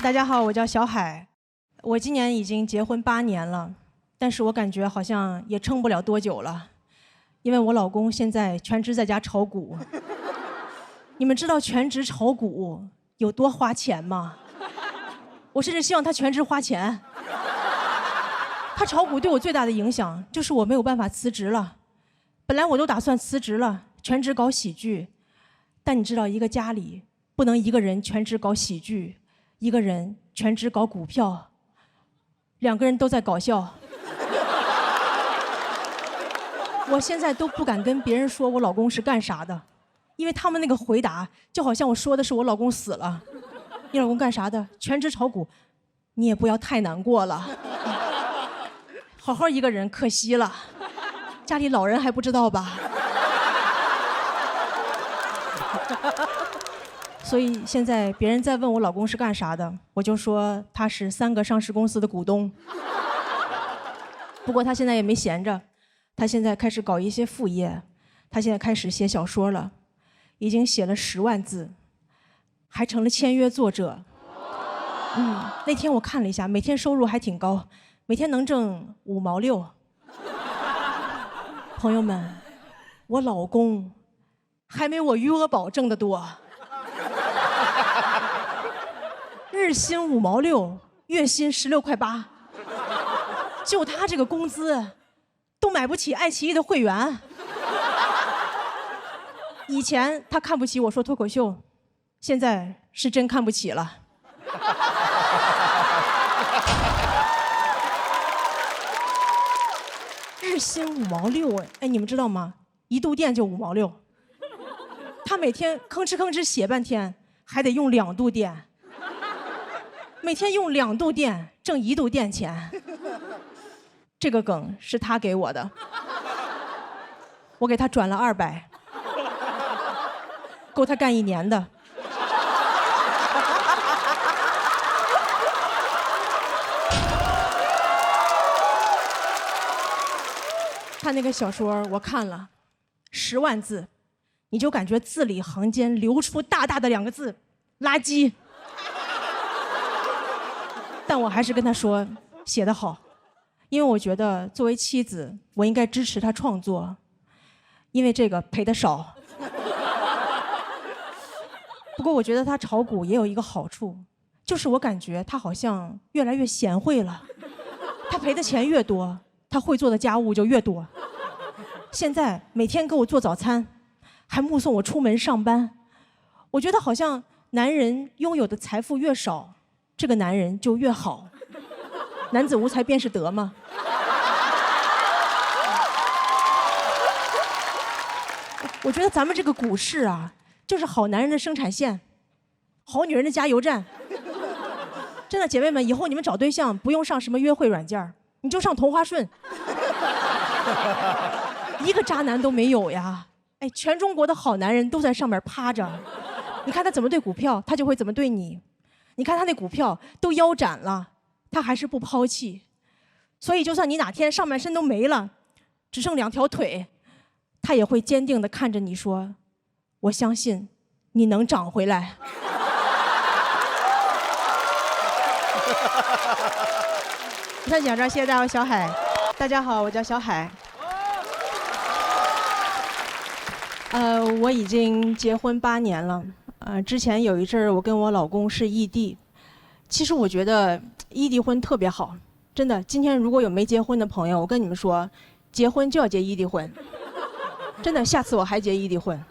大家好，我叫小海，我今年已经结婚8年了，但是我感觉好像也撑不了多久了，因为我老公现在全职在家炒股。你们知道全职炒股有多花钱吗？我甚至希望他全职花钱。他炒股对我最大的影响就是我没有办法辞职了。本来我都打算辞职了，全职搞喜剧，但你知道，一个家里不能一个人全职搞喜剧，一个人全职搞股票，2个人都在搞笑。我现在都不敢跟别人说我老公是干啥的，因为他们那个回答就好像我说的是我老公死了。你老公干啥的？全职炒股。你也不要太难过了，好好一个人可惜了，家里老人还不知道吧？所以现在别人在问我老公是干啥的，我就说他是3个上市公司的股东。不过他现在也没闲着，他现在开始搞一些副业，他现在开始写小说了，已经写了10万字，还成了签约作者。那天我看了一下，每天收入还挺高，每天能挣5毛6。朋友们，我老公还没我余额宝挣得多。日薪5毛6，月薪16块8，就他这个工资，都买不起爱奇艺的会员。以前他看不起我说脱口秀，现在是真看不起了。日薪5毛6，哎，你们知道吗？1度电就5毛6。他每天吭哧吭哧写半天，还得用2度电。每天用2度电挣1度电钱。这个梗是他给我的，我给他转了200，够他干1年的。他那个小说我看了，10万字，你就感觉字里行间流出大大的2个字：垃圾。但我还是跟他说写得好，因为我觉得作为妻子，我应该支持他创作，因为这个赔得少。不过我觉得他炒股也有一个好处，就是我感觉他好像越来越贤惠了。他赔的钱越多，他会做的家务就越多。现在每天给我做早餐，还目送我出门上班。我觉得好像男人拥有的财富越少，这个男人就越好。男子无才便是德嘛。我觉得咱们这个股市啊，就是好男人的生产线，好女人的加油站。真的，姐妹们，以后你们找对象不用上什么约会软件，你就上同花顺。一个渣男都没有呀！哎，全中国的好男人都在上面趴着，你看他怎么对股票，他就会怎么对你。你看他那股票都腰斩了，他还是不抛弃。所以就算你哪天上半身都没了，只剩2条腿，他也会坚定地看着你说：“我相信你能长回来。”你看讲这，谢谢大家，我小海。大家好，我叫小海。我已经结婚8年了。之前有一阵儿我跟我老公是异地。其实我觉得异地婚特别好，真的。今天如果有没结婚的朋友，我跟你们说，结婚就要结异地婚。真的，下次我还结异地婚。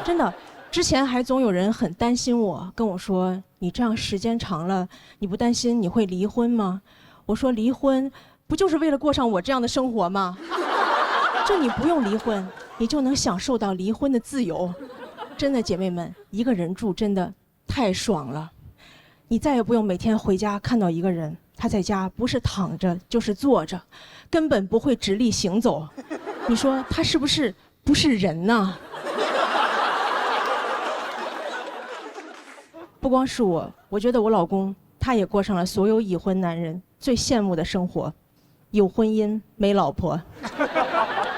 真的，之前还总有人很担心我，跟我说：“你这样时间长了，你不担心你会离婚吗？”我说：“离婚不就是为了过上我这样的生活吗？就你不用离婚，你就能享受到离婚的自由。”真的，姐妹们，一个人住真的太爽了。你再也不用每天回家看到一个人，他在家不是躺着就是坐着，根本不会直立行走。你说他是不是不是人呢？不光是我觉得我老公他也过上了所有已婚男人最羡慕的生活，有婚姻没老婆。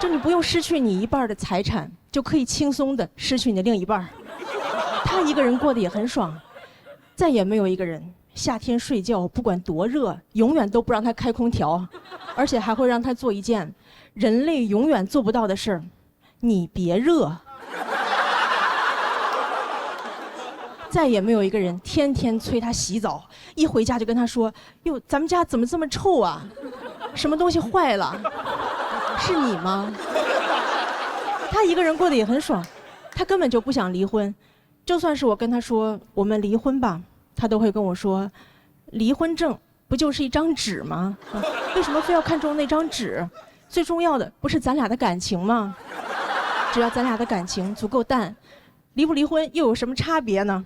就你不用失去你1半的财产，就可以轻松的失去你的另一半。他一个人过得也很爽。再也没有一个人夏天睡觉不管多热，永远都不让他开空调，而且还会让他做一件人类永远做不到的事儿：你别热。再也没有一个人天天催他洗澡，一回家就跟他说：“哟，咱们家怎么这么臭啊？什么东西坏了？是你吗？”他一个人过得也很爽，他根本就不想离婚。就算是我跟他说我们离婚吧，他都会跟我说：“离婚证不就是一张纸吗？为什么非要看中那张纸？最重要的不是咱俩的感情吗？只要咱俩的感情足够淡，离不离婚又有什么差别呢？”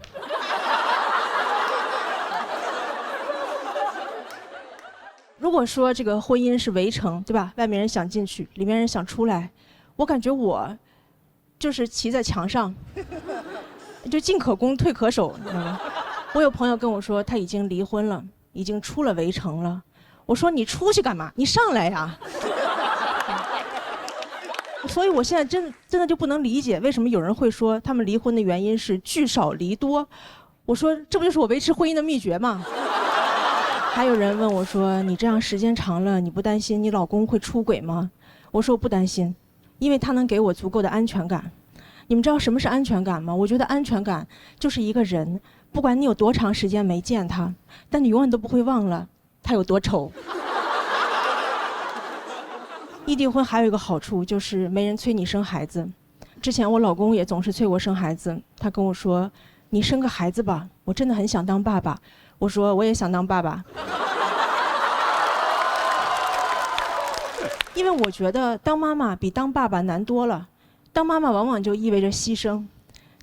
如果说这个婚姻是围城，对吧？外面人想进去，里面人想出来，我感觉我就是骑在墙上，就进可攻退可守，你知道吗？我有朋友跟我说他已经离婚了，已经出了围城了。我说你出去干嘛？你上来呀！所以我现在真的就不能理解为什么有人会说他们离婚的原因是聚少离多。我说这不就是我维持婚姻的秘诀吗？还有人问我说你这样时间长了，你不担心你老公会出轨吗？我说我不担心，因为他能给我足够的安全感。你们知道什么是安全感吗？我觉得安全感就是一个人，不管你有多长时间没见他，但你永远都不会忘了他有多丑。异地婚还有一个好处就是没人催你生孩子。之前我老公也总是催我生孩子，他跟我说：“你生个孩子吧，我真的很想当爸爸。”我说：“我也想当爸爸。”因为我觉得当妈妈比当爸爸难多了。当妈妈往往就意味着牺牲。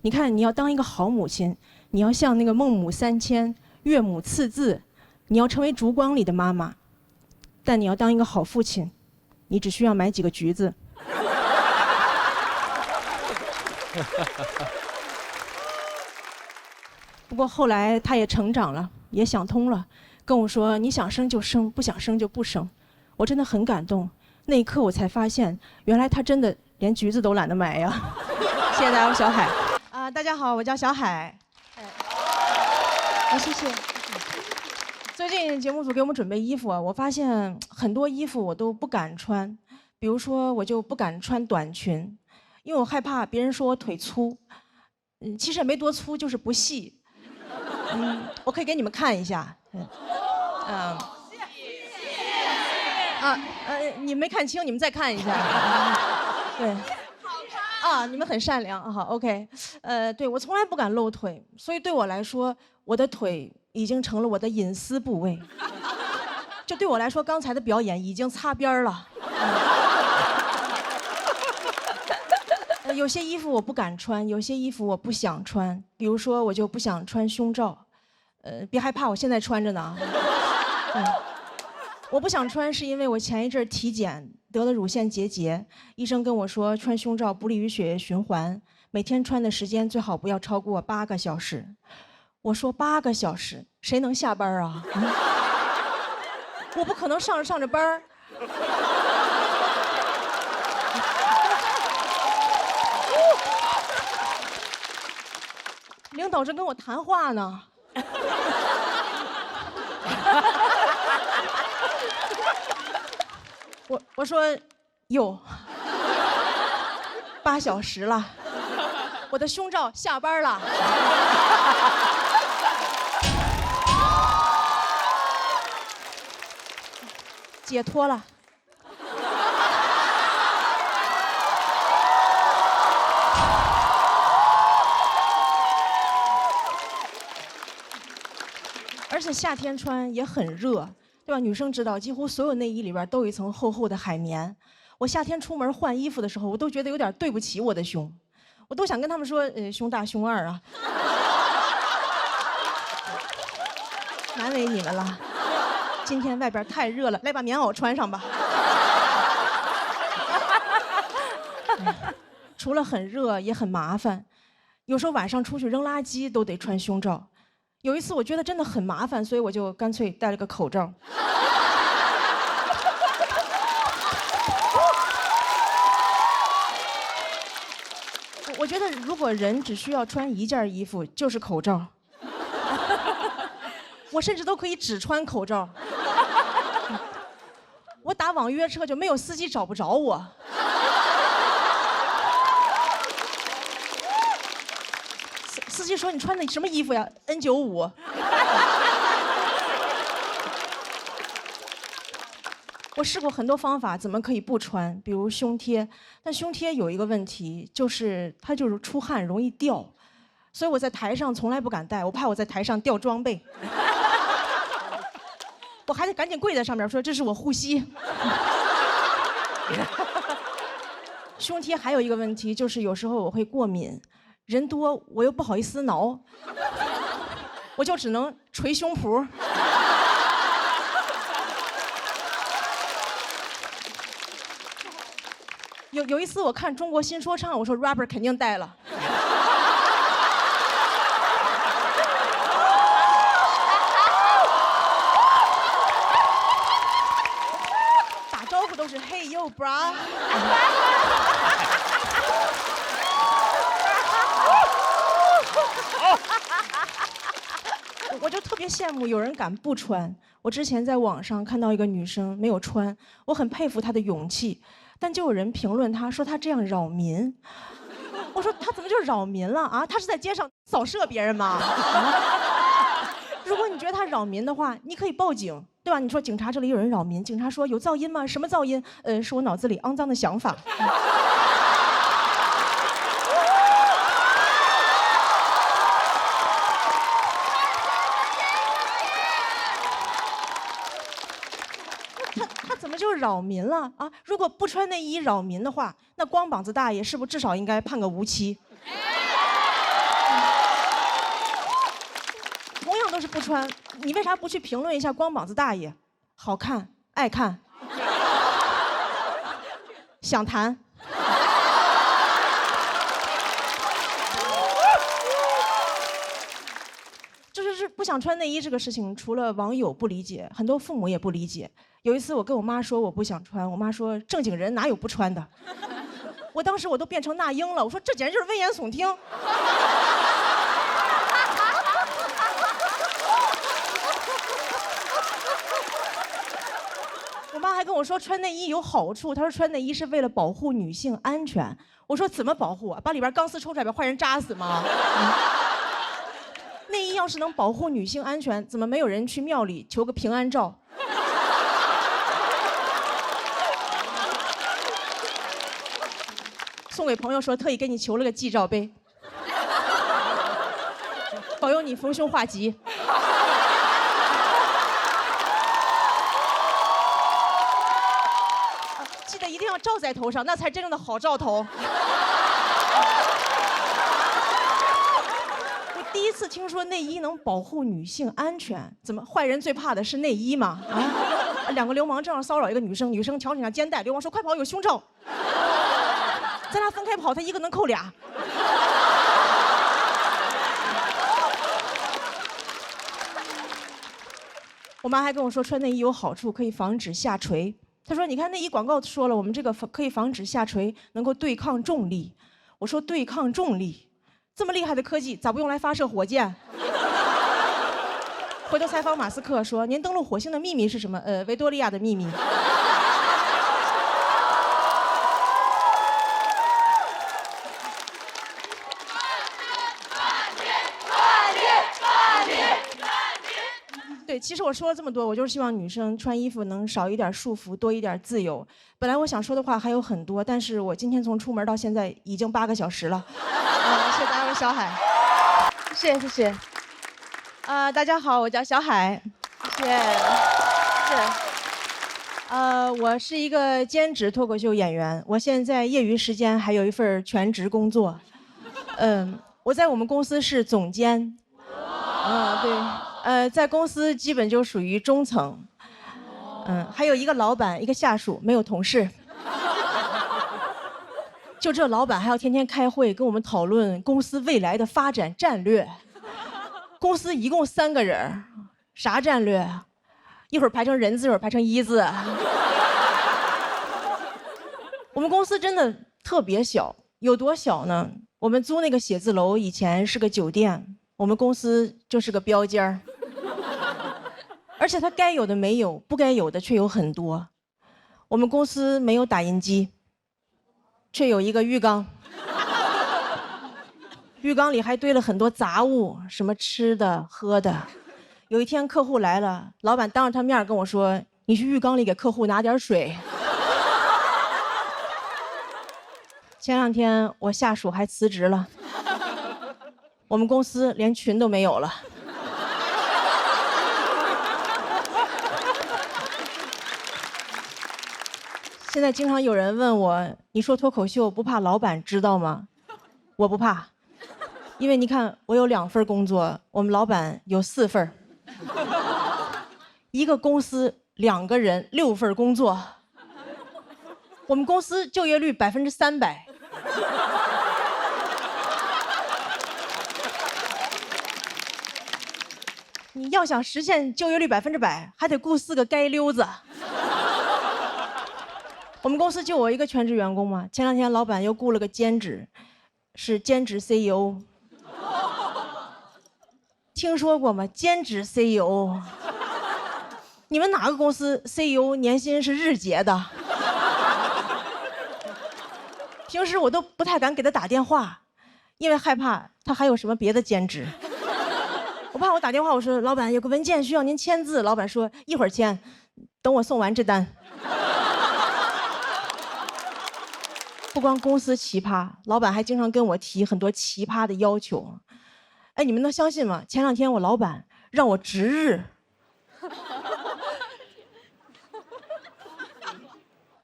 你看，你要当一个好母亲，你要像那个孟母三迁、岳母刺字，你要成为烛光里的妈妈。但你要当一个好父亲，你只需要买几个橘子。不过后来他也成长了，也想通了，跟我说：“你想生就生，不想生就不生。”我真的很感动。那一刻我才发现，原来他真的连橘子都懒得买呀。谢谢大家，我小海。大家好，我叫小海。谢谢。最近节目组给我们准备衣服啊，我发现很多衣服我都不敢穿，比如说我就不敢穿短裙，因为我害怕别人说我腿粗。其实也没多粗，就是不细。我可以给你们看一下。你没看清，你们再看一下。对。你们很善良，好 ，OK。对，我从来不敢露腿，所以对我来说，我的腿已经成了我的隐私部位。就对我来说，刚才的表演已经擦边了。有些衣服我不敢穿，有些衣服我不想穿。比如说，我就不想穿胸罩。别害怕，我现在穿着呢。我不想穿是因为我前一阵体检得了乳腺结节，医生跟我说穿胸罩不利于血液循环，每天穿的时间最好不要超过8个小时。我说8个小时，谁能下班啊？我不可能上着班儿。领导正跟我谈话呢。我说，哟，8小时了，我的胸罩下班了。解脱了。而且夏天穿也很热，对吧？女生知道，几乎所有内衣里边都有一层厚厚的海绵。我夏天出门换衣服的时候，我都觉得有点对不起我的胸，我都想跟他们说，胸大胸二啊。难为你们了，今天外边太热了，来把棉袄穿上吧。除了很热，也很麻烦，有时候晚上出去扔垃圾都得穿胸罩。有一次我觉得真的很麻烦，所以我就干脆戴了个口罩。我觉得如果人只需要穿一件衣服，就是口罩。我甚至都可以只穿口罩。我打网约车就没有司机找不着我。司机说：“你穿的什么衣服呀 ？N95。”我试过很多方法，怎么可以不穿？比如胸贴，但胸贴有一个问题，就是它就是出汗容易掉，所以我在台上从来不敢戴，我怕我在台上掉装备。我还得赶紧跪在上面说：“这是我护膝。”胸贴还有一个问题，就是有时候我会过敏，人多我又不好意思挠，我就只能捶胸脯。有一次我看中国新说唱，我说 rapper 肯定带了。打招呼都是 Hey yo bra。我就特别羡慕有人敢不穿。我之前在网上看到一个女生没有穿，我很佩服她的勇气。但就有人评论他说他这样扰民，我说他怎么就扰民了啊？他是在街上扫射别人吗？如果你觉得他扰民的话，你可以报警，对吧？你说警察这里有人扰民，警察说有噪音吗？什么噪音？是我脑子里肮脏的想法。他怎么就扰民了啊？如果不穿内衣扰民的话，那光膀子大爷是不是至少应该判个无期？同样都是不穿，你为啥不去评论一下光膀子大爷？好看，爱看，想谈。就是不想穿内衣这个事情，除了网友不理解，很多父母也不理解。有一次我跟我妈说我不想穿，我妈说正经人哪有不穿的？我当时我都变成那英了，我说这简直就是危言耸听。我妈还跟我说穿内衣有好处，她说穿内衣是为了保护女性安全。我说怎么保护啊？把里边钢丝抽出来把坏人扎死吗？内衣要是能保护女性安全，怎么没有人去庙里求个平安照？送给朋友说特意给你求了个祭照杯，保佑你逢凶化吉。记得一定要罩在头上，那才真正的好兆头。我第一次听说内衣能保护女性安全，怎么坏人最怕的是内衣吗？啊，两个流氓正要骚扰一个女生，女生调整下肩带，流氓说快跑有胸罩。咱俩分开跑，他一个能扣俩。我妈还跟我说穿内衣有好处，可以防止下垂。她说你看内衣广告说了，我们这个可以防止下垂，能够对抗重力。我说对抗重力，这么厉害的科技咋不用来发射火箭？回头采访马斯克说您登陆火星的秘密是什么？维多利亚的秘密。对，其实我说了这么多，我就是希望女生穿衣服能少一点束缚，多一点自由。本来我想说的话还有很多，但是我今天从出门到现在已经8个小时了。谢谢大家，我是小海。谢谢。大家好，我叫小海。谢谢。我是一个兼职脱口秀演员，我现在业余时间还有一份全职工作。我在我们公司是总监。对。在公司基本就属于中层，还有一个老板，一个下属，没有同事。就这老板还要天天开会跟我们讨论公司未来的发展战略。公司一共3个人，啥战略？一会儿排成人字，一会儿排成一字。我们公司真的特别小，有多小呢？我们租那个写字楼以前是个酒店。我们公司就是个标间儿。而且他该有的没有，不该有的却有很多。我们公司没有打印机，却有一个浴缸，浴缸里还堆了很多杂物，什么吃的喝的。有一天客户来了，老板当着他面跟我说：“你去浴缸里给客户拿点水。”前2天我下属还辞职了，我们公司连群都没有了。现在经常有人问我，你说脱口秀不怕老板知道吗？我不怕，因为你看我有2份工作，我们老板有4份，一个公司2个人6份工作，我们公司就业率300%。你要想实现就业率100%，还得雇4个街溜子。我们公司就我一个全职员工嘛，前2天老板又雇了个兼职，是兼职 CEO。听说过吗？兼职 CEO。你们哪个公司 CEO 年薪是日结的？平时我都不太敢给他打电话，因为害怕他还有什么别的兼职。我怕我打电话我说老板有个文件需要您签字，老板说一会儿签，等我送完这单。不光公司奇葩，老板还经常跟我提很多奇葩的要求。哎，你们能相信吗？前2天我老板让我值日。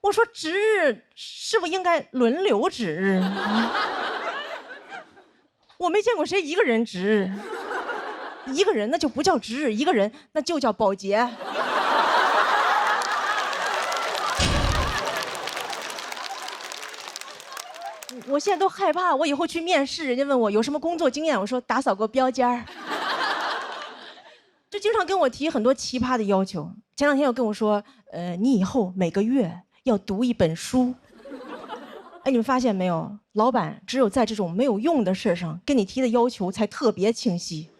我说值日是不是应该轮流值日？我没见过谁一个人值日，一个人那就不叫值日，一个人那就叫保洁。我现在都害怕，我以后去面试，人家问我有什么工作经验，我说打扫过标间儿。就经常跟我提很多奇葩的要求。前2天又跟我说，你以后每个月要读1本书。哎，你们发现没有？老板只有在这种没有用的事上跟你提的要求才特别清晰，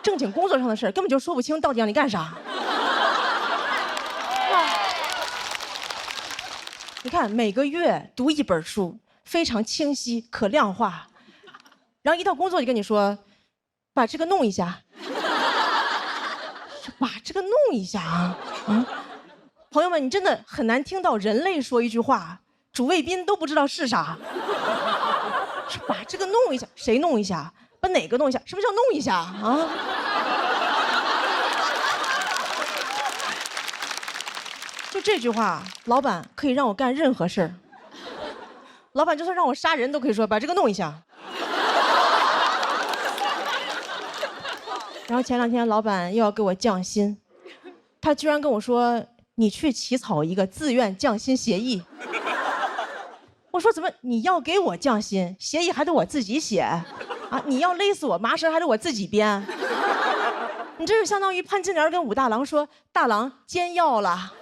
正经工作上的事根本就说不清到底让你干啥。你看每个月读1本书，非常清晰可量化，然后一到工作就跟你说把这个弄一下，把这个弄一下啊。朋友们，你真的很难听到人类说一句话主谓宾都不知道是啥。把这个弄一下，谁弄一下？把哪个弄一下？什么叫弄一下啊？就这句话，老板可以让我干任何事儿。老板就算让我杀人都可以说把这个弄一下。然后前2天老板又要给我降薪，他居然跟我说你去起草一个自愿降薪协议。我说怎么你要给我降薪，协议还得我自己写啊？你要勒死我麻绳还得我自己编？你这就相当于潘金莲跟武大郎说大郎煎药了。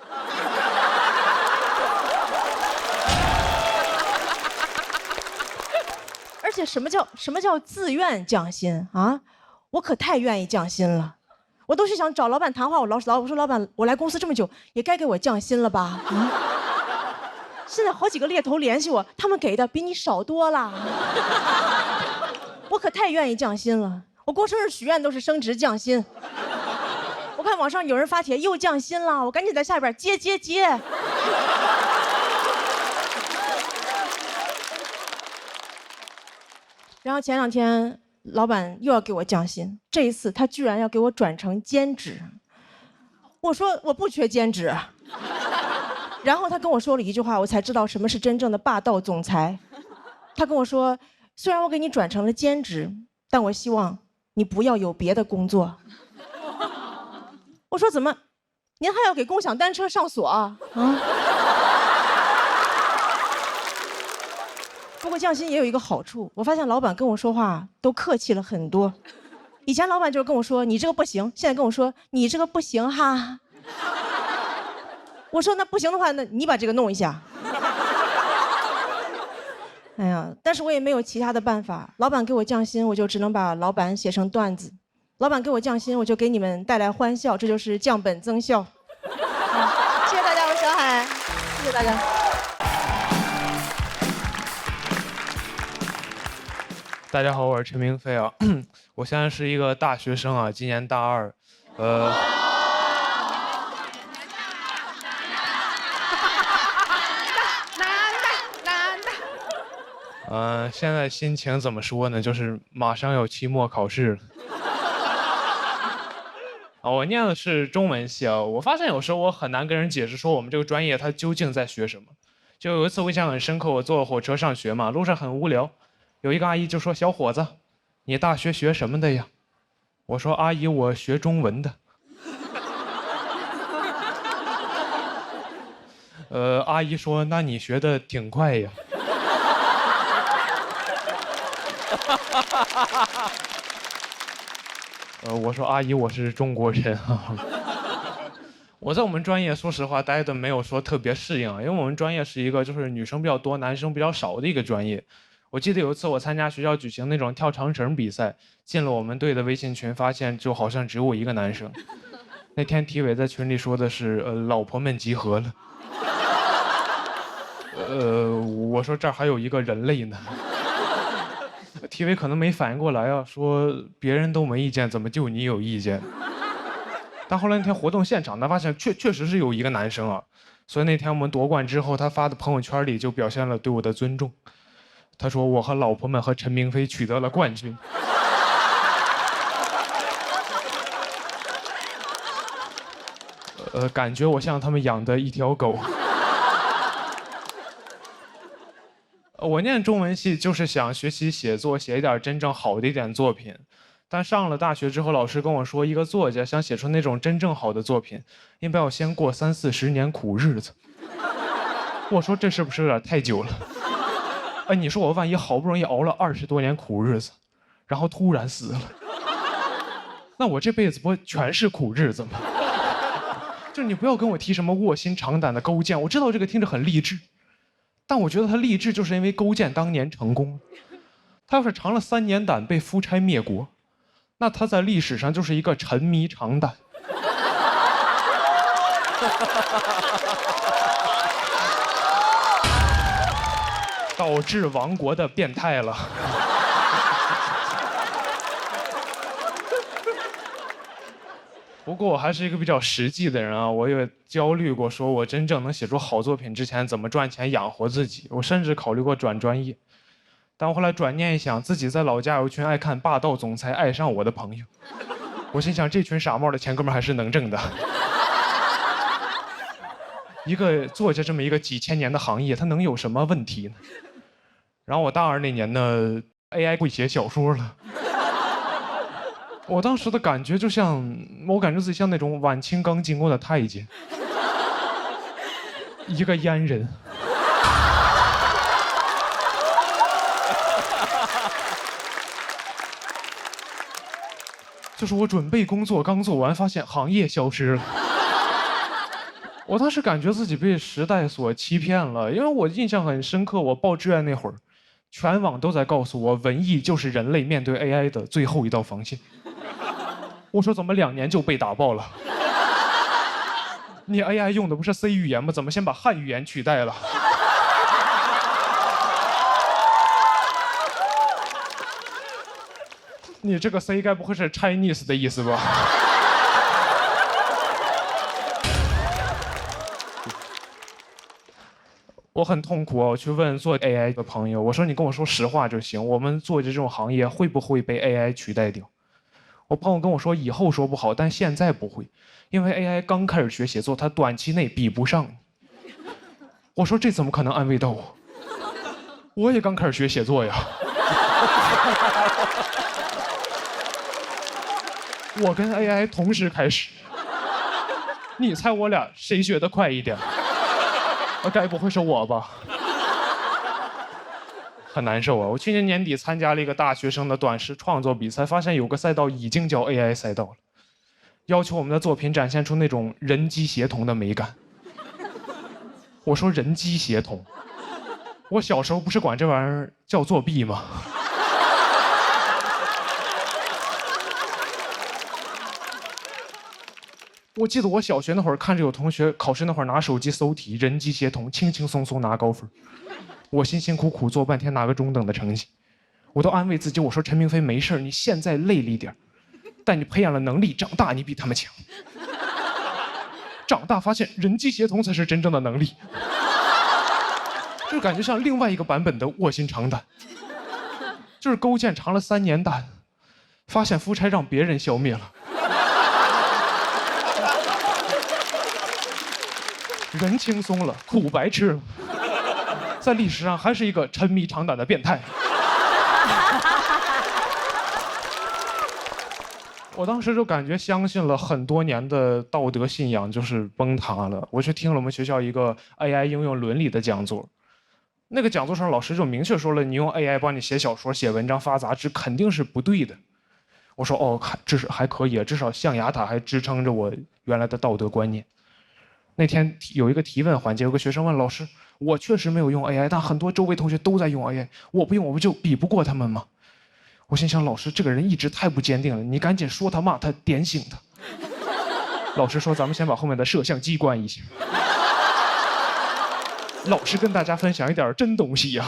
而且什么叫自愿降薪啊？我可太愿意降薪了，我都是想找老板谈话。我说老板，我来公司这么久，也该给我降薪了吧？现在好几个猎头联系我，他们给的比你少多了。我可太愿意降薪了，我过生日许愿都是升职降薪。我看网上有人发帖又降薪了，我赶紧在下边接。然后前2天老板又要给我降薪，这一次他居然要给我转成兼职。我说我不缺兼职。然后他跟我说了一句话，我才知道什么是真正的霸道总裁。他跟我说，虽然我给你转成了兼职，但我希望你不要有别的工作。我说怎么，您还要给共享单车上锁啊？不过降薪也有一个好处，我发现老板跟我说话都客气了很多。以前老板就是跟我说你这个不行，现在跟我说你这个不行哈。我说那不行的话，那你把这个弄一下。哎呀，但是我也没有其他的办法。老板给我降薪，我就只能把老板写成段子。老板给我降薪，我就给你们带来欢笑，这就是降本增效。谢谢大家，我是小海，谢谢大家。大家好，我是陈明飞啊，我现在是一个大学生啊，今年大二，现在心情怎么说呢？就是马上有期末考试了。我念的是中文系啊。我发现有时候我很难跟人解释说我们这个专业它究竟在学什么。就有一次我印象很深刻，我坐火车上学嘛，路上很无聊，有一个阿姨就说：“小伙子，你大学学什么的呀？”我说：“阿姨，我学中文的。”阿姨说：“那你学的挺快呀。”我说：“阿姨，我是中国人啊。”我在我们专业，说实话，待的没有说特别适应，因为我们专业是一个就是女生比较多、男生比较少的一个专业。我记得有一次我参加学校举行那种跳长绳比赛，进了我们队的微信群，发现就好像只有我一个男生。那天体委在群里说的是老婆们集合了。我说这儿还有一个人类呢。体委可能没反应过来啊，说别人都没意见，怎么就你有意见？但后来那天活动现场，他发现确实是有一个男生啊，所以那天我们夺冠之后，他发的朋友圈里就表现了对我的尊重。他说我和老婆们和陈明飞取得了冠军。感觉我像他们养的一条狗。我念中文系就是想学习写作，写一点真正好的一点作品。但上了大学之后，老师跟我说，一个作家想写出那种真正好的作品，应该要先过30-40年苦日子。我说这是不是有点太久了？你说我万一好不容易熬了20多年苦日子，然后突然死了，那我这辈子不全是苦日子吗？就你不要跟我提什么卧薪尝胆的勾践，我知道这个听着很励志，但我觉得他励志就是因为勾践当年成功。他要是尝了3年胆被夫差灭国，那他在历史上就是一个沉迷尝胆。导致亡国的变态了。不过我还是一个比较实际的人啊，我也焦虑过，说我真正能写出好作品之前怎么赚钱养活自己。我甚至考虑过转专业，但我后来转念一想，自己在老家有一群爱看霸道总裁爱上我的朋友，我心想这群傻帽的钱哥们还是能挣的。一个作家这么一个几千年的行业，它能有什么问题呢？然后我大2那年呢 ，AI 会写小说了。我当时的感觉就像，我感觉自己像那种晚清刚进宫的太监，一个阉人。就是我准备工作刚做完，发现行业消失了。我当时感觉自己被时代所欺骗了，因为我印象很深刻，我报志愿那会儿，全网都在告诉我，文艺就是人类面对 AI 的最后一道防线。我说怎么2年就被打爆了？你 AI 用的不是 C 语言吗？怎么先把汉语言取代了？你这个 C 该不会是 Chinese 的意思吧？我很痛苦啊！我去问做 AI 的朋友，我说你跟我说实话就行，我们做这种行业会不会被 AI 取代掉？我朋友跟我说以后说不好，但现在不会，因为 AI 刚开始学写作，它短期内比不上你。我说这怎么可能安慰到我？我也刚开始学写作呀。我跟 AI 同时开始，你猜我俩谁学得快一点？该不会是我吧？很难受啊！我去年年底参加了一个大学生的短诗创作比赛，发现有个赛道已经叫 AI 赛道了，要求我们的作品展现出那种人机协同的美感。我说人机协同，我小时候不是管这玩意儿叫作弊吗？我记得我小学那会儿看着有同学考试那会儿拿手机搜题，人机协同，轻轻松松拿高分，我辛辛苦苦做半天拿个中等的成绩，我都安慰自己，我说陈明飞没事，你现在累了一点，但你培养了能力，长大你比他们强。长大发现人机协同才是真正的能力，就感觉像另外一个版本的卧薪尝胆，就是勾践尝了3年胆，发现夫差让别人消灭了。人轻松了，苦白吃了，在历史上还是一个沉迷尝胆的变态。我当时就感觉相信了很多年的道德信仰就是崩塌了。我去听了我们学校一个 AI 应用伦理的讲座，那个讲座上老师就明确说了，你用 AI 帮你写小说、写文章、发杂志肯定是不对的。我说哦，至少还可以，至少象牙塔还支撑着我原来的道德观念。那天有一个提问环节，有个学生问老师：“我确实没有用 AI， 但很多周围同学都在用 AI， 我不用我不就比不过他们吗？”我心想，老师这个人一直太不坚定了，你赶紧说他骂他，点醒他。老师说：“咱们先把后面的摄像机关一下。”老师跟大家分享一点真东西呀。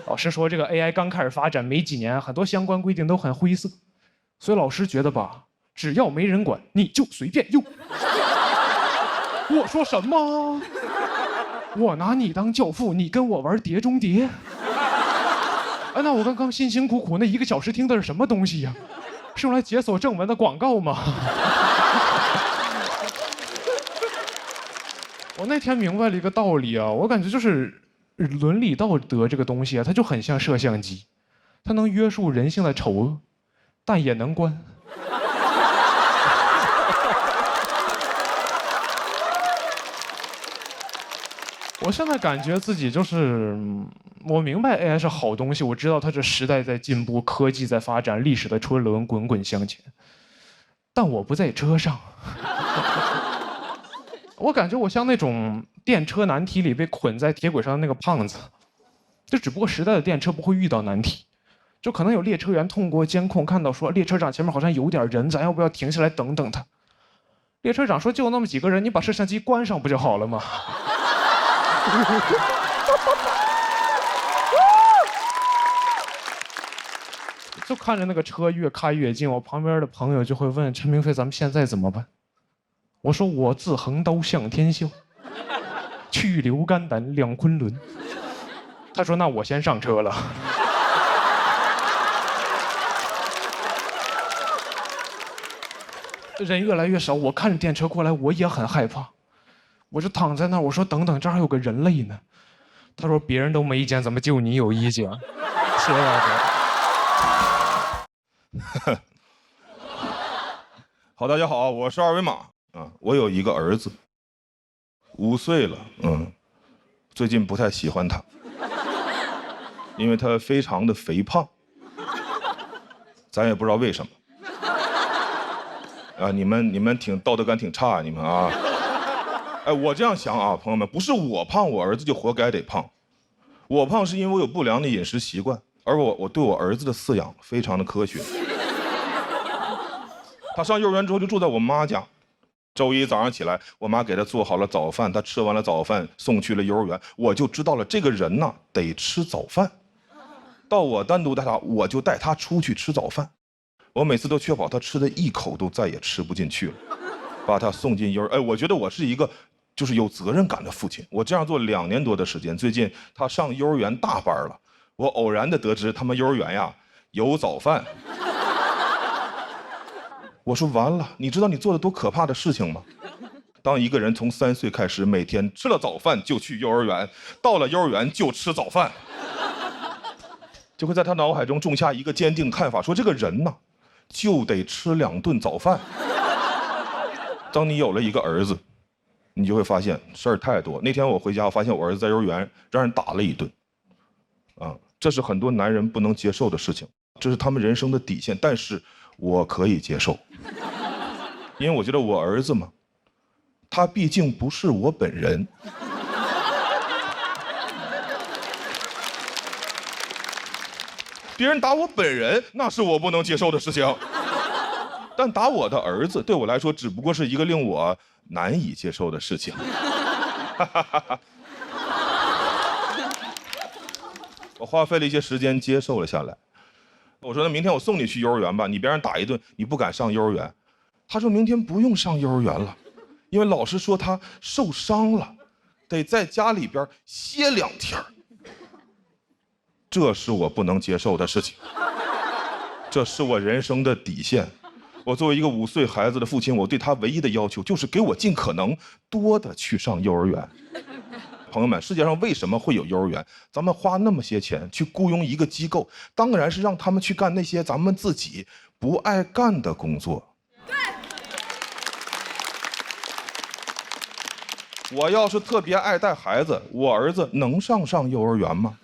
老师说，这个 AI 刚开始发展没几年，很多相关规定都很灰色，所以老师觉得吧，只要没人管，你就随便用。我说什么？我拿你当教父，你跟我玩碟中谍？哎，那我刚刚辛辛苦苦那1个小时听的是什么东西呀？是用来解锁正文的广告吗？我那天明白了一个道理啊，我感觉就是伦理道德这个东西啊，它就很像摄像机，它能约束人性的丑恶，但也能关。我现在感觉自己就是，我明白 AI 是好东西，我知道它是时代在进步，科技在发展，历史的车轮滚滚向前，但我不在车上。我感觉我像那种电车难题里被捆在铁轨上的那个胖子，就只不过时代的电车不会遇到难题，就可能有列车员通过监控看到说列车长前面好像有点人，咱要不要停下来等等他？列车长说就那么几个人，你把摄像机关上不就好了吗？就看着那个车越开越近，我旁边的朋友就会问陈明飞：“咱们现在怎么办？”我说：“我自横刀向天笑，去留肝胆两昆仑。”他说：“那我先上车了。”人越来越少，我看着电车过来，我也很害怕。我就躺在那儿，我说等等，这儿还有个人类呢。他说别人都没意见，怎么就你有意见？谢谢大家。好，大家好，我是二维码啊。我有一个儿子，5岁了，最近不太喜欢他，因为他非常的肥胖，咱也不知道为什么。啊，你们挺道德感挺差，你们啊。哎，我这样想啊，朋友们，不是我胖，我儿子就活该得胖。我胖是因为我有不良的饮食习惯，而我对我儿子的饲养非常的科学。他上幼儿园之后就住在我妈家，周一早上起来，我妈给他做好了早饭，他吃完了早饭送去了幼儿园，我就知道了这个人呢得吃早饭。到我单独带他，我就带他出去吃早饭，我每次都确保他吃的一口都再也吃不进去了，把他送进幼儿。哎，我觉得我是一个就是有责任感的父亲。我这样做2年多的时间，最近他上幼儿园大班了，我偶然的得知他们幼儿园呀有早饭。我说完了，你知道你做的多可怕的事情吗？当一个人从3岁开始每天吃了早饭就去幼儿园，到了幼儿园就吃早饭，就会在他脑海中种下一个坚定看法，说这个人呢就得吃2顿早饭。当你有了一个儿子，你就会发现事儿太多。那天我回家，我发现我儿子在幼儿园让人打了一顿，这是很多男人不能接受的事情，这是他们人生的底线，但是我可以接受，因为我觉得我儿子嘛，他毕竟不是我本人。别人打我本人，那是我不能接受的事情。但打我的儿子对我来说只不过是一个令我难以接受的事情。我花费了一些时间接受了下来。我说那明天我送你去幼儿园吧，你别让人打一顿，你不敢上幼儿园。他说明天不用上幼儿园了，因为老师说他受伤了，得在家里边歇2天。这是我不能接受的事情，这是我人生的底线。我作为一个5岁孩子的父亲，我对他唯一的要求就是给我尽可能多的去上幼儿园。朋友们，世界上为什么会有幼儿园？咱们花那么些钱去雇佣一个机构，当然是让他们去干那些咱们自己不爱干的工作。我要是特别爱带孩子，我儿子能上幼儿园吗？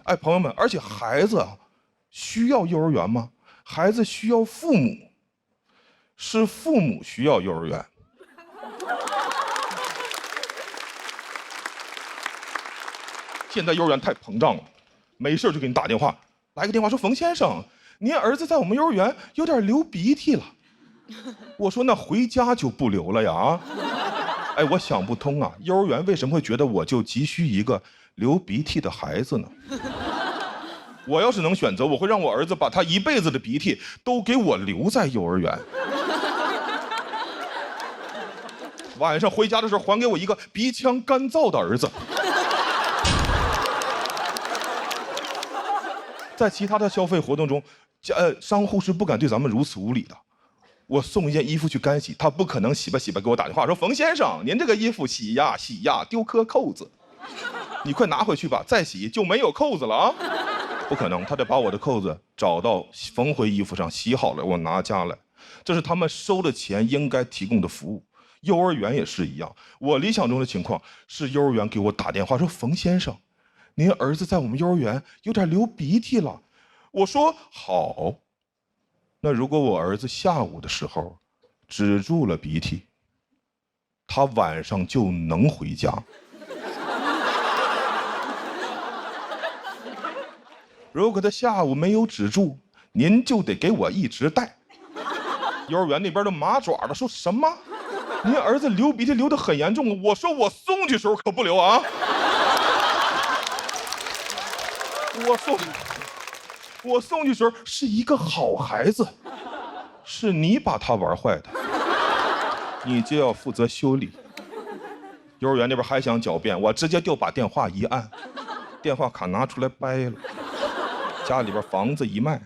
哎，朋友们，而且孩子需要幼儿园吗？孩子需要父母，是父母需要幼儿园。现在幼儿园太膨胀了，没事就给你打电话，来个电话说冯先生，您儿子在我们幼儿园有点流鼻涕了。我说那回家就不流了呀啊！哎，我想不通啊，幼儿园为什么会觉得我就急需一个流鼻涕的孩子呢？我要是能选择，我会让我儿子把他一辈子的鼻涕都给我留在幼儿园。晚上回家的时候还给我一个鼻腔干燥的儿子。在其他的消费活动中，商户是不敢对咱们如此无礼的。我送一件衣服去干洗，他不可能洗吧给我打电话说冯先生，您这个衣服洗呀丢颗扣子，你快拿回去吧，再洗就没有扣子了啊！不可能，他得把我的扣子找到缝回衣服上，洗好了我拿家来，这是他们收了钱应该提供的服务。幼儿园也是一样，我理想中的情况是幼儿园给我打电话说冯先生，您儿子在我们幼儿园有点流鼻涕了。我说好，那如果我儿子下午的时候止住了鼻涕，他晚上就能回家。如果他下午没有止住，您就得给我一直带。幼儿园那边的麻爪子说什么？您儿子流鼻涕流得很严重，我说我送去时候可不流啊。我送去时候是一个好孩子，是你把他玩坏的，你就要负责修理。幼儿园那边还想狡辩，我直接就把电话一按，电话卡拿出来掰了，家里边房子一卖，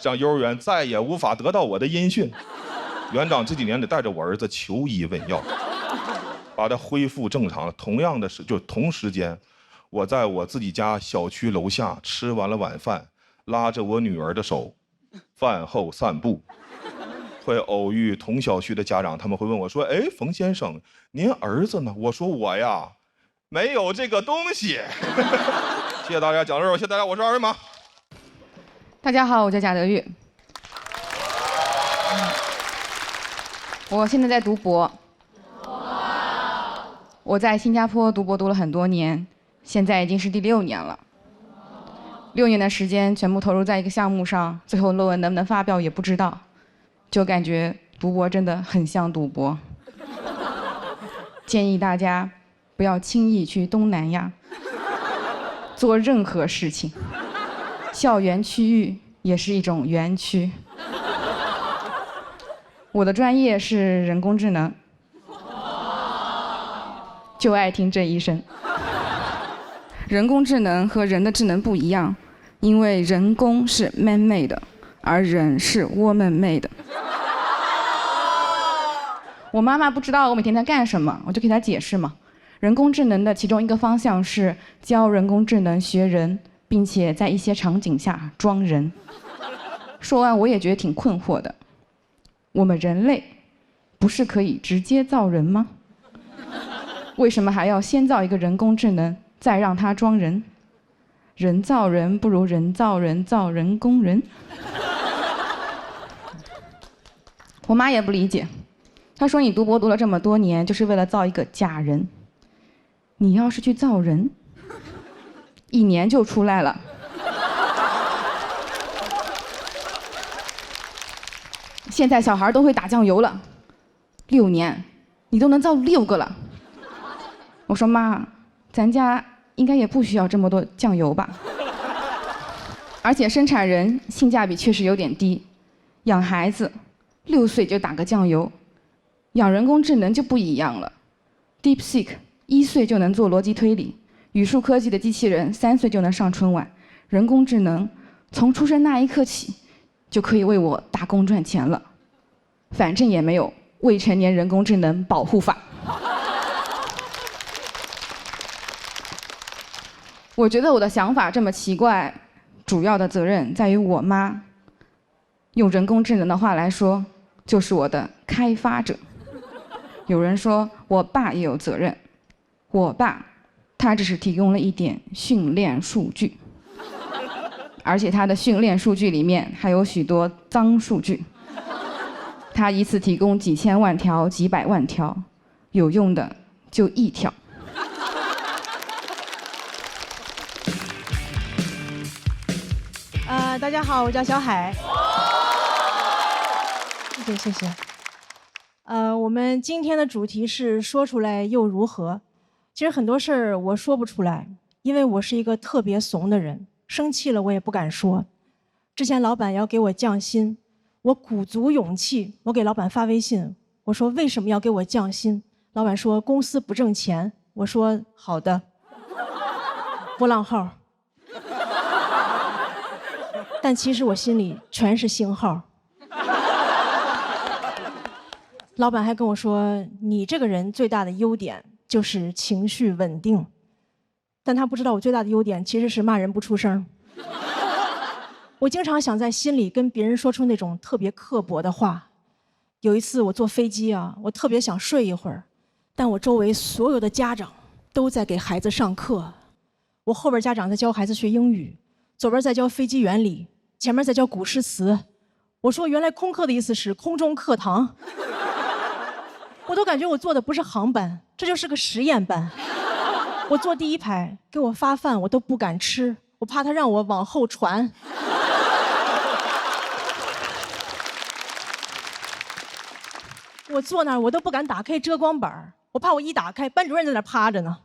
让幼儿园再也无法得到我的音讯。园长这几年得带着我儿子求医问药，把他恢复正常了。同样的是，就同时间，我在我自己家小区楼下吃完了晚饭，拉着我女儿的手，饭后散步，会偶遇同小区的家长，他们会问我说：“哎，冯先生，您儿子呢？”我说：“我呀，没有这个东西。”谢谢大家，讲到这儿，谢谢大家，我是二维码。大家好，我叫贾德玉，我现在在读博。我在新加坡读博读了很多年，现在已经是第6年了。6年的时间全部投入在一个项目上，最后论文能不能发表也不知道，就感觉读博真的很像赌博。建议大家不要轻易去东南亚做任何事情，校园区域也是一种园区。我的专业是人工智能，就爱听这一声。人工智能和人的智能不一样，因为人工是 man-made， 而人是 woman-made。我妈妈不知道我每天在干什么，我就给她解释嘛。人工智能的其中一个方向是教人工智能学人，并且在一些场景下装人。说完我也觉得挺困惑的，我们人类不是可以直接造人吗？为什么还要先造一个人工智能，再让它装人？人造人不如人造人造人工人。我妈也不理解，她说你读博读了这么多年，就是为了造一个假人。你要是去造人，1年就出来了。现在小孩都会打酱油了，6年，你都能造6个了。我说妈，咱家应该也不需要这么多酱油吧？而且生产人性价比确实有点低，养孩子6岁就打个酱油，养人工智能就不一样了。DeepSeek 1岁就能做逻辑推理，语数科技的机器人3岁就能上春晚，人工智能从出生那一刻起就可以为我打工赚钱了。反正也没有未成年人工智能保护法。我觉得我的想法这么奇怪，主要的责任在于我妈。用人工智能的话来说，就是我的开发者。有人说我爸也有责任，我爸他只是提供了一点训练数据，而且他的训练数据里面还有许多脏数据。他一次提供几千万条、几百万条，有用的就1条。大家好，我叫小海。谢谢谢谢。我们今天的主题是说出来又如何？其实很多事儿我说不出来，因为我是一个特别怂的人，生气了我也不敢说。之前老板要给我降薪，我鼓足勇气，我给老板发微信，我说为什么要给我降薪？老板说公司不挣钱。我说好的。波浪号。但其实我心里全是星号。老板还跟我说，你这个人最大的优点就是情绪稳定，但他不知道我最大的优点其实是骂人不出声。我经常想在心里跟别人说出那种特别刻薄的话。有一次我坐飞机啊，我特别想睡一会儿，但我周围所有的家长都在给孩子上课，我后边家长在教孩子学英语，左边在教飞机原理，前面在教古诗词。我说原来空课的意思是空中课堂。我都感觉我坐的不是航班，这就是个实验班。我坐第1排，给我发饭我都不敢吃，我怕他让我往后传。我坐那儿我都不敢打开遮光板，我怕我一打开，班主任在那趴着呢。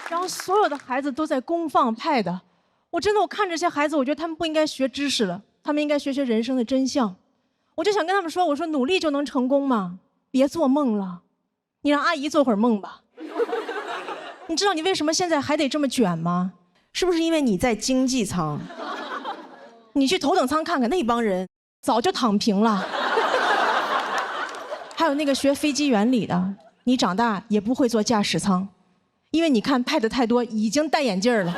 然后所有的孩子都在公放pad，我看这些孩子，我觉得他们不应该学知识了，他们应该学学人生的真相。我就想跟他们说，我说努力就能成功吗？别做梦了，你让阿姨做会儿梦吧。你知道你为什么现在还得这么卷吗？是不是因为你在经济舱？你去头等舱看看，那帮人早就躺平了。还有那个学飞机原理的，你长大也不会坐驾驶舱，因为你看pad太多，已经戴眼镜了。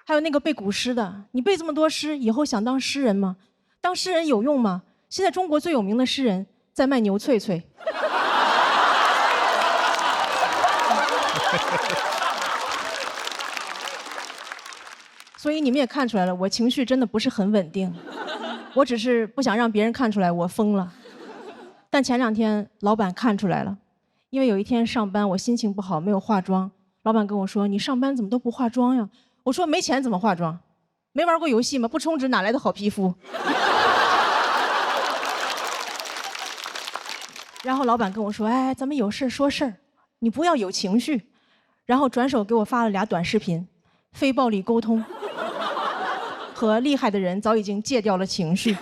还有那个背古诗的，你背这么多诗，以后想当诗人吗？当诗人有用吗？现在中国最有名的诗人在卖牛脆脆。所以你们也看出来了，我情绪真的不是很稳定，我只是不想让别人看出来我疯了。但前2天老板看出来了，因为有一天上班我心情不好，没有化妆，老板跟我说，你上班怎么都不化妆呀？我说没钱怎么化妆？没玩过游戏吗？不充值哪来的好皮肤？然后老板跟我说，哎，咱们有事说事儿，你不要有情绪。然后转手给我发了2短视频，非暴力沟通和厉害的人早已经戒掉了情绪。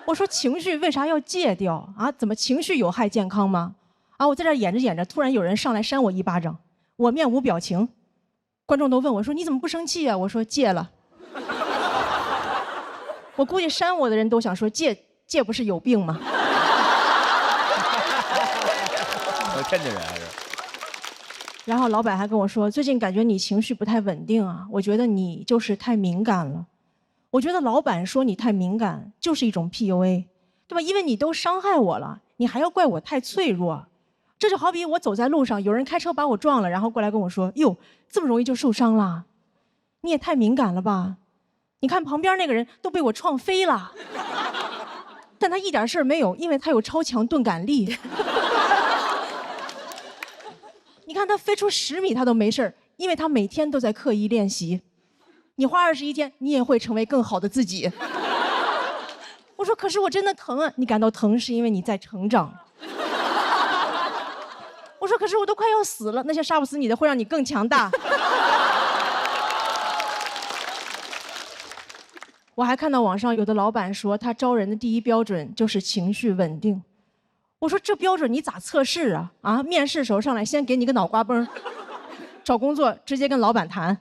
我说情绪为啥要戒掉啊？怎么情绪有害健康吗？啊，我在这演着演着，突然有人上来扇我1巴掌，我面无表情。观众都问我说：“你怎么不生气啊？”我说：“戒了。”我估计扇我的人都想说：“戒不是有病吗？”天津人还是。然后老板还跟我说：“最近感觉你情绪不太稳定啊，我觉得你就是太敏感了。”我觉得老板说你太敏感就是一种 PUA， 对吧？因为你都伤害我了，你还要怪我太脆弱。这就好比我走在路上，有人开车把我撞了，然后过来跟我说：“哟，这么容易就受伤了？你也太敏感了吧？你看旁边那个人都被我撞飞了，但他一点事儿没有，因为他有超强钝感力。你看他飞出10米他都没事儿，因为他每天都在刻意练习。你花21天，你也会成为更好的自己。我说可是我真的疼啊，你感到疼是因为你在成长。我说可是我都快要死了，那些杀不死你的会让你更强大。我还看到网上有的老板说，他招人的第一标准就是情绪稳定。我说这标准你咋测试啊？啊，面试时候上来先给你个脑瓜崩，找工作直接跟老板谈。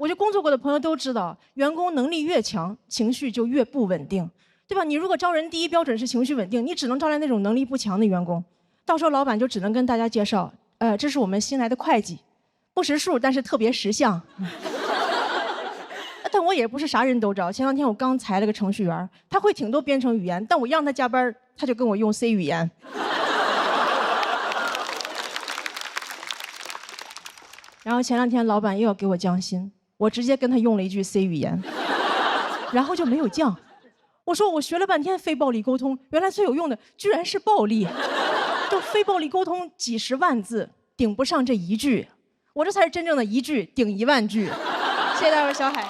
我就工作过的朋友都知道，员工能力越强，情绪就越不稳定，对吧？你如果招人第一标准是情绪稳定，你只能招来那种能力不强的员工，到时候老板就只能跟大家介绍，这是我们新来的会计，不识数但是特别识相。但我也不是啥人都招。前两天我刚裁了个程序员，他会挺多编程语言，但我让他加班，他就跟我用 C 语言。然后前两天老板又要给我降薪，我直接跟他用了一句 C 语言，然后就没有降。我说我学了半天非暴力沟通，原来最有用的居然是暴力。就非暴力沟通几十万字顶不上这一句，我这才是真正的一句顶1万句。谢谢大伙儿，小海。